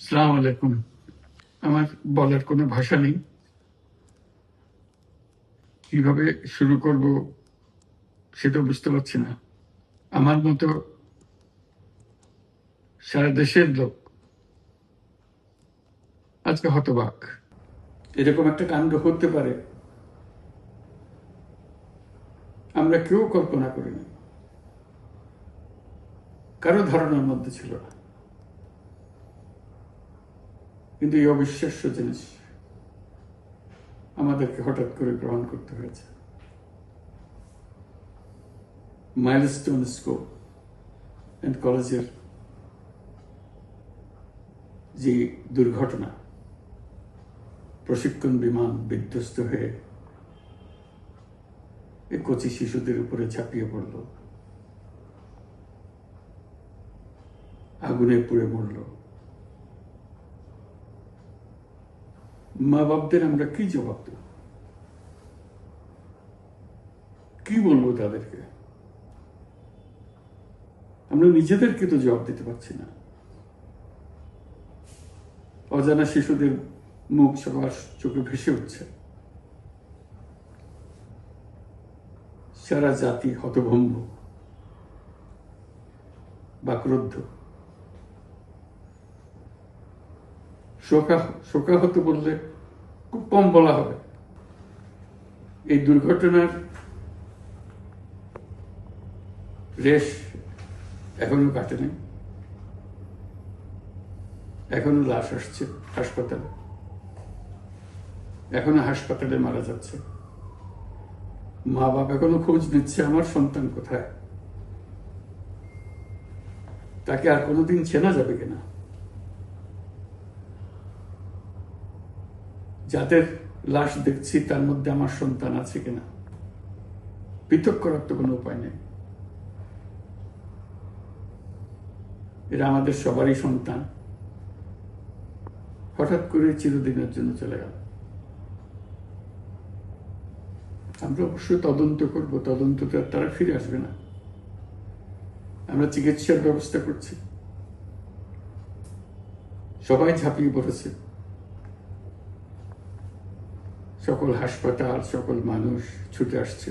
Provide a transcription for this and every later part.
আসসালামু আলাইকুম। আমার বলার কোনো ভাষা নেই, কিভাবে শুরু করব সেটা বুঝতে পারছি না। আমার মতো সারা দেশের লোক আজকে হতবাক। এরকম একটা কাণ্ড হতে পারে আমরা কেউ কল্পনা করিনি, কারো ধারণার মধ্যে ছিল না। কিন্তু এই অবিশ্বাস্য জিনিস আমাদেরকে হঠাৎ করে গ্রহণ করতে হয়েছে। মাইলস্টোন স্কুল অ্যান্ড কলেজের যে দুর্ঘটনা, প্রশিক্ষণ বিমান বিধ্বস্ত হয়ে এই কচি শিশুদের উপরে ঝাঁপিয়ে পড়ল, আগুনে পুড়ে মরল। মা বাপদের আমরা কি জবাব দেব? কি বলবো তাদেরকে? আমরা নিজেদেরকে তো জবাব দিতে পারছি না। অজানা শিশুদের মুখ সবার চোখে ভেসে উঠছে। সারা জাতি হতভম্ব বা ক্রুদ্ধ। শোকাহত বললে খুব কম বলা হবে। এই দুর্ঘটনার রেশ এখনো কাটেনি। এখনো লাশ আসছে হাসপাতালে, এখনো হাসপাতালে মারা যাচ্ছে। মা বাপ এখনো খোঁজ নিচ্ছে আমার সন্তান কোথায়, তাকে আর কোনোদিন চেনা যাবে কিনা। যাদের লাশ দেখছি তার মধ্যে আমার সন্তান আছে কিনা পৃথক করার তো কোনো উপায় নেই। এরা আমাদের সবারই সন্তান, হঠাৎ করে চিরদিনের জন্য চলে গেল। আমরা অবশ্যই তদন্ত করব, তদন্তটা তারা ফিরে আসবে না। আমরা চিকিৎসার ব্যবস্থা করছি, সবাই ঝাঁপিয়ে পড়েছে। সকল হাসপাতাল, সকল মানুষ ছুটে আসছে।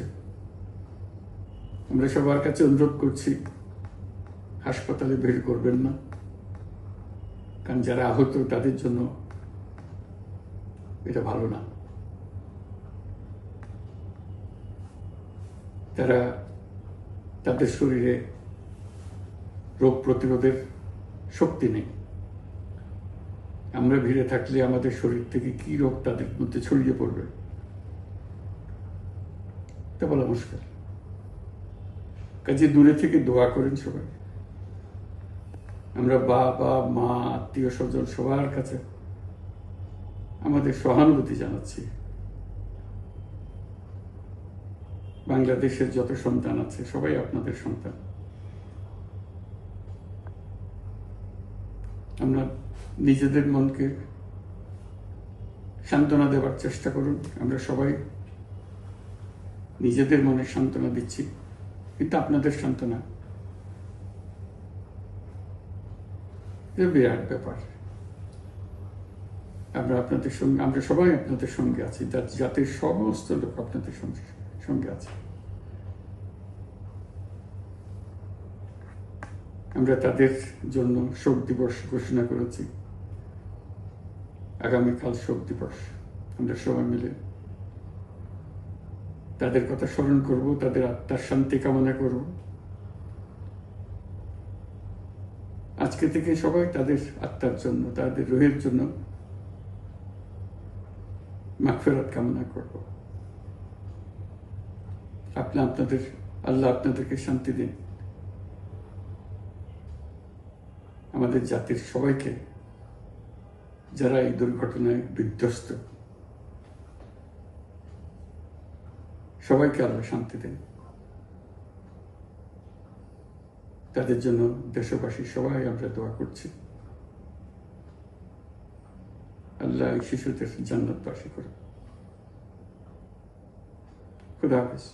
আমরা সবার কাছে অনুরোধ করছি, হাসপাতালে ভিড় করবেন না, কারণ যারা আহত তাদের জন্য এটা ভালো না। তারা তাদের শরীরে রোগ প্রতিরোধের শক্তি নেই। আমরা ভিড়ে থাকলে আমাদের শরীর থেকে কি রোগ তাদের মধ্যে ছড়িয়ে পড়বে তা বলা মুশকিল। কাজে দূরে থেকে দোয়া করেন সবাই। আমরা বাবা মা আত্মীয় স্বজন সবার কাছে আমাদের সহানুভূতি জানাচ্ছি। বাংলাদেশের যত সন্তান আছে সবাই আপনাদের সন্তান। আমরা নিজেদের মনকে সান্ত্বনা দেওয়ার চেষ্টা করুন। আমরা সবাই নিজেদের মনে সান্ত্বনা দিচ্ছি, কিন্তু আপনাদের সান্ত্বনা বিরাট ব্যাপার। আমরা সবাই আপনাদের সঙ্গে আছি, জাতির সমস্ত লোক আপনাদের সঙ্গে আছে। আমরা তাদের জন্য শোক দিবস ঘোষণা করেছি। আগামীকাল শোক দিবস। আমরা সবাই মিলে তাদের কথা স্মরণ করব, তাদের আত্মার শান্তি কামনা করব। আজকে থেকে সবাই তাদের আত্মার জন্য, তাদের রুহের জন্য মাগফিরাত কামনা করব। আল্লাহ আপনাদেরকে শান্তি দিন। আমাদের জাতির সবাইকে, যারা এই দুর্ঘটনায় বিধ্বস্ত, সবাইকে আল্লাহ শান্তি দেন। তাদের জন্য দেশবাসী সবাই আমরা দোয়া করছি। আল্লাহ এই শিশুদের জান্নাতবাসী করে। খুদা হাফেজ।